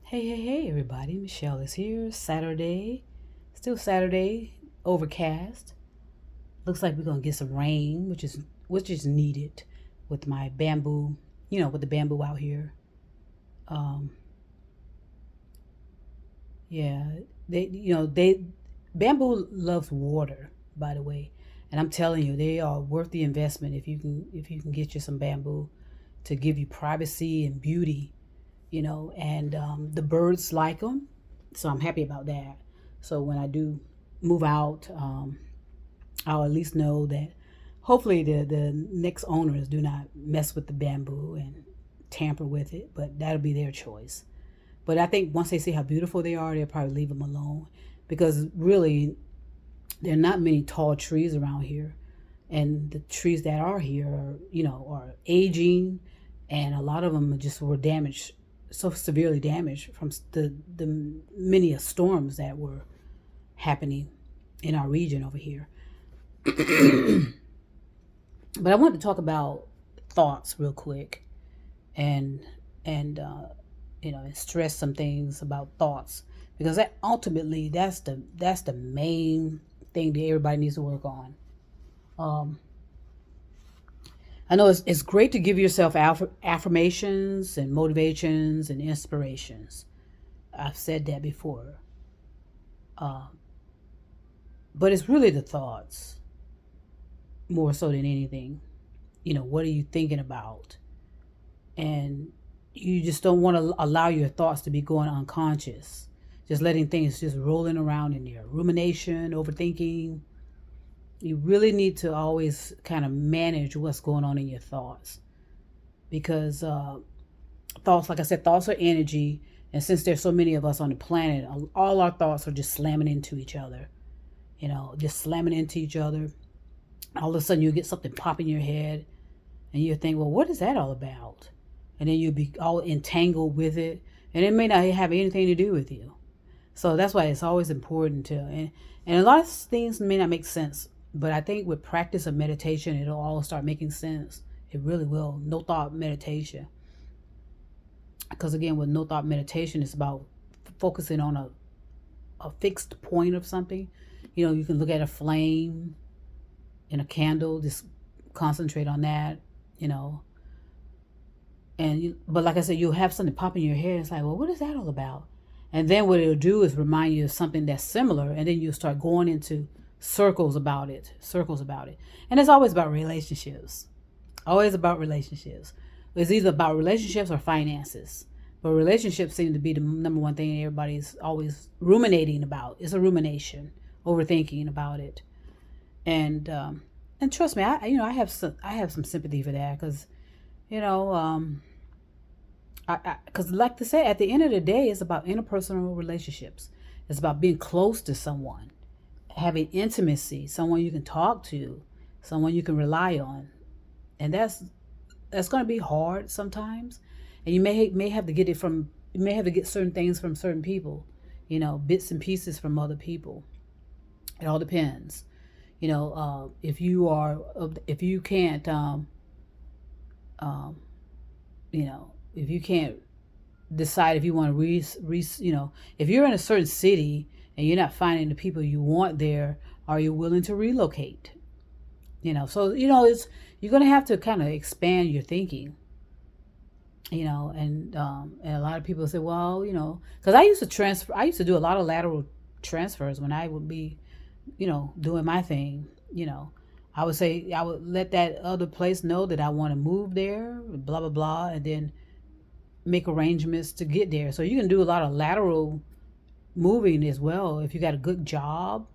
Hey, everybody. Michelle is here. Saturday. Still Saturday. Overcast. Looks like we're going to get some rain, which is needed with my bamboo, with the bamboo out here. Um, yeah, they bamboo loves water, by the way. And I'm telling you, they are worth the investment if you can get you some bamboo to give you privacy and beauty, and the birds like them, so I'm happy about that. So when I do move out, I'll at least know that hopefully the next owners do not mess with the bamboo and tamper with it, but that'll be their choice. But I think once they see how beautiful they are, they'll probably leave them alone, because really there are not many tall trees around here, and the trees that are here are aging, and a lot of them just were damaged, so severely damaged from the many storms that were happening in our region over here. But I want to talk about thoughts real quick, and and stress some things about thoughts, because that ultimately that's the main thing that everybody needs to work on. Um, I know it's great to give yourself affirmations and motivations and inspirations. I've said that before. Uh, but it's really the thoughts more so than anything. What are you thinking about? And you just don't want to allow your thoughts to be going unconscious. Just letting things just rolling around in there. Rumination, overthinking. You really need to always kind of manage what's going on in your thoughts, because thoughts, like I said, thoughts are energy. And since there's so many of us on the planet, all our thoughts are just slamming into each other, just slamming into each other. All of a sudden you get something pop in your head, and you think, well, what is that all about? And then you'll be all entangled with it, and it may not have anything to do with you. So that's why it's always important to, and a lot of things may not make sense, but I think with practice of meditation, it'll all start making sense. It really will. No thought meditation. Because again, with no thought meditation, it's about focusing on a fixed point of something. You can look at a flame in a candle, just concentrate on that, you know. But like I said, you'll have something pop in your head. It's like, well, what is that all about? And then what it'll do is remind you of something that's similar, and then you'll start going into circles about it. And it's always about relationships. Always about relationships. It's either about relationships or finances. But relationships seem to be the number one thing everybody's always ruminating about. It's a rumination, overthinking about it. And trust me, I have some sympathy for that, because you know because like to say, at the end of the day, it's about interpersonal relationships. It's about being close to someone, having intimacy, someone you can talk to, someone you can rely on. And that's going to be hard sometimes, and you may have to get it from you may have to get certain things from certain people, bits and pieces from other people. It all depends. If you can't um, if you can't decide if you want to if you're in a certain city and you're not finding the people you want there, are you willing to relocate? So it's you're gonna have to kind of expand your thinking. And a lot of people say, well, because I used to do a lot of lateral transfers when I would be, doing my thing. I would say, I would let that other place know that I want to move there, blah blah blah, and then make arrangements to get there. So you can do a lot of lateral moving as well if you got a good job,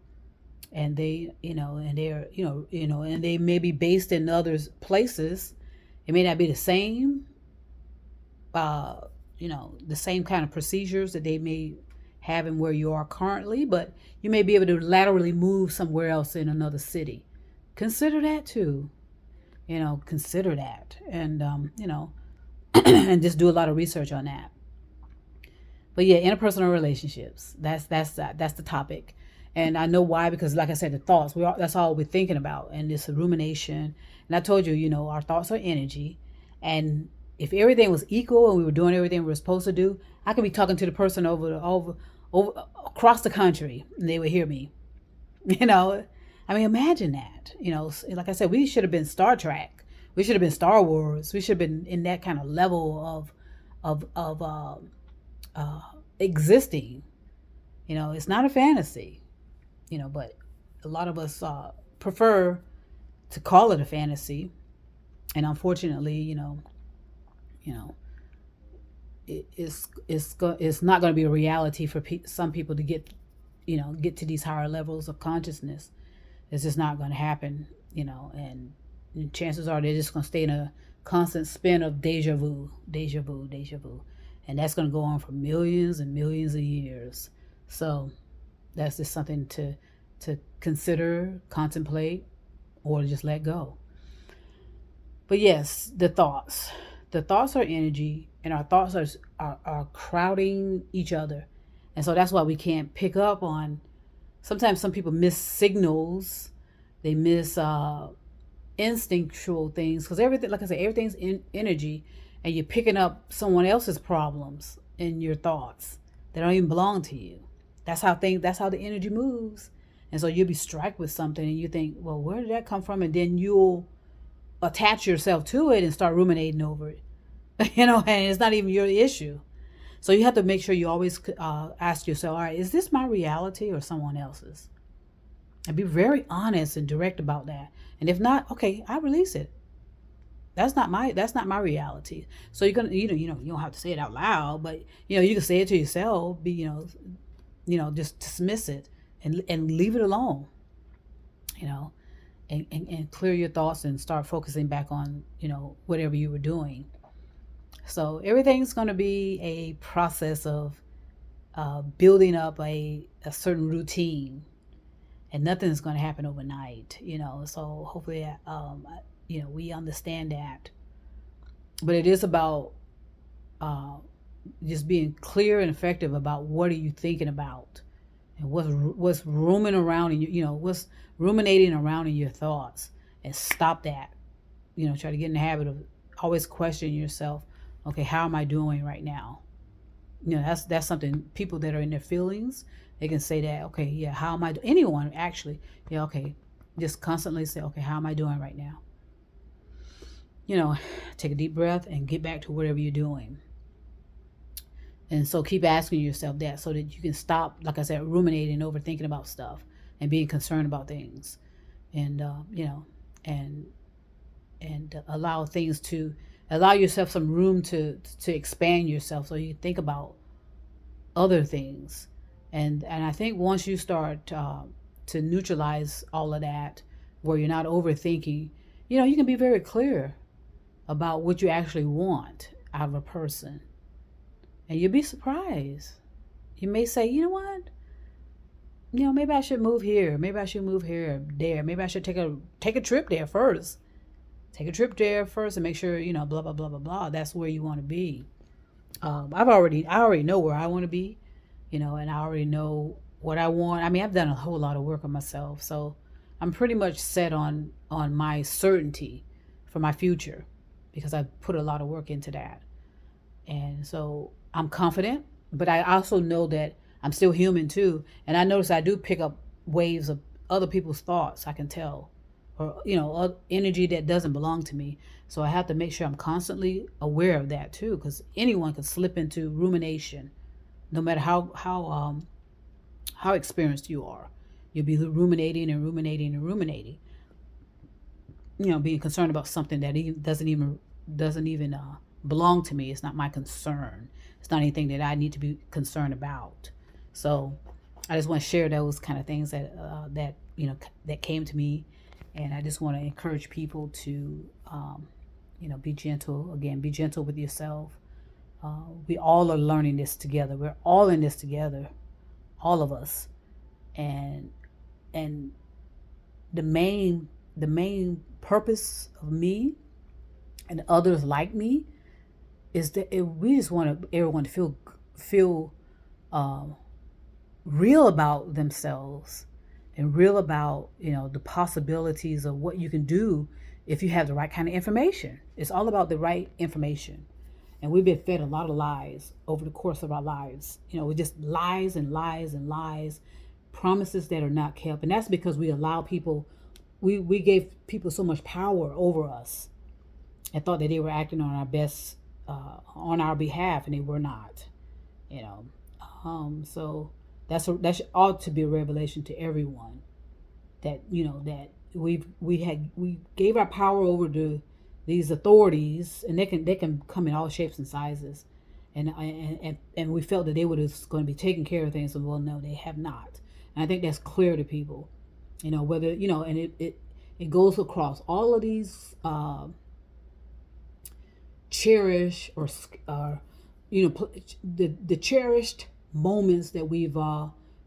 and and they may be based in other places. It may not be the same, uh, the same kind of procedures that they may have in where you are currently, but you may be able to laterally move somewhere else in another city. Consider that too. Consider that, and and just do a lot of research on that. But yeah, interpersonal relationships. That's the topic, and I know why, because like I said, the thoughts. That's all we're thinking about, and this rumination. And I told you, our thoughts are energy, and If everything was equal and we were doing everything we were supposed to do, I could be talking to the person over across the country and they would hear me. You know, I mean, imagine that. Like I said, we should have been Star Trek. We should have been Star Wars. We should have been in that kind of level of existing. It's not a fantasy. But a lot of us prefer to call it a fantasy, and unfortunately, you know, it's not going to be a reality for some people to get to these higher levels of consciousness. It's just not going to happen, and chances are they're just going to stay in a constant spin of deja vu, deja vu, deja vu, and that's going to go on for millions and millions of years. So that's just something to consider, contemplate, or just let go. But yes, the thoughts. The thoughts are energy, and our thoughts are crowding each other. And so that's why we can't pick up on. Sometimes some people miss signals, they miss instinctual things, because everything, like I said, everything's energy, and you're picking up someone else's problems in your thoughts that don't even belong to you. That's how the energy moves. And so you'll be struck with something and you think, well, where did that come from? And then you'll attach yourself to it and start ruminating over it. And it's not even your issue. So you have to make sure you always ask yourself, all right, is this my reality or someone else's? And be very honest and direct about that. And if not, okay, I release it. That's not my reality. So you're gonna, you don't have to say it out loud, but you can say it to yourself. Just dismiss it and leave it alone. And clear your thoughts and start focusing back on whatever you were doing. So everything's going to be a process of building up a certain routine, and nothing's going to happen overnight. So hopefully we understand that. But it is about just being clear and effective about what are you thinking about, and what's roaming around in you, what's ruminating around in your thoughts, and stop that. Try to get in the habit of always questioning yourself. Okay, how am I doing right now? That's something people that are in their feelings, they can say that. Okay, yeah, how am I? Anyone actually, yeah, okay, just constantly say, okay, how am I doing right now? Take a deep breath and get back to whatever you're doing. And so keep asking yourself that so that you can stop, like I said, ruminating, overthinking about stuff, and being concerned about things, and allow things to allow yourself some room to expand yourself, so you think about other things. And I think once you start to neutralize all of that, where you're not overthinking, you can be very clear about what you actually want out of a person. And you'll be surprised. You may say, you know what? Maybe I should move here. Maybe I should move here, there. Maybe I should take a trip there first. Take a trip there first and make sure, blah, blah, blah, blah, blah. That's where you want to be. I already know where I want to be, and I already know what I want. I mean, I've done a whole lot of work on myself. So I'm pretty much set on my certainty for my future, because I put a lot of work into that. And so I'm confident, but I also know that I'm still human too. And I notice I do pick up waves of other people's thoughts. I can tell, or energy that doesn't belong to me. So I have to make sure I'm constantly aware of that too, because anyone can slip into rumination, no matter how experienced you are. You'll be ruminating and ruminating and ruminating. Being concerned about something that doesn't even belong to me. It's not my concern. It's not anything that I need to be concerned about. So I just want to share those kind of things that came to me, and I just want to encourage people to be gentle. Again, be gentle with yourself. We all are learning this together. We're all in this together, all of us. And the main purpose of me and others like me is that we just want everyone to feel real about themselves, and real about the possibilities of what you can do if you have the right kind of information. It's all about the right information. And we've been fed a lot of lies over the course of our lives. We just lies and lies and lies, promises that are not kept. And that's because we allow people, we gave people so much power over us and thought that they were acting on our best, on our behalf, and they were not. You know, so that ought to be a revelation to everyone, that that we gave our power over to these authorities, and they can come in all shapes and sizes, and we felt that they were just going to be taking care of things. And well, no, they have not. And I think that's clear to people. Whether and it goes across all of these cherish or the cherished moments that we've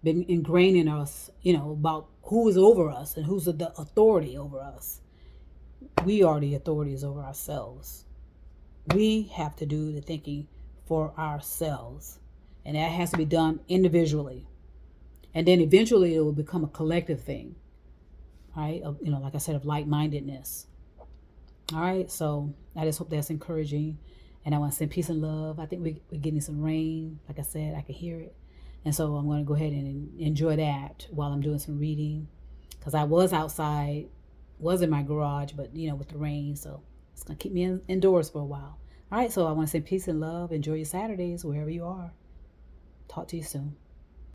been ingrained in us, about who is over us and who's the authority over us. We are the authorities over ourselves. We have to do the thinking for ourselves, and that has to be done individually, and then eventually it will become a collective thing, right? Like I said, of like-mindedness. All right, so I just hope that's encouraging, and I want to send peace and love. I think we're getting some rain. Like I said, I can hear it, and so I'm going to go ahead and enjoy that while I'm doing some reading, because I was outside, was in my garage, but with the rain, so it's going to keep me indoors for a while. All right, so I want to send peace and love. Enjoy your Saturdays wherever you are. Talk to you soon.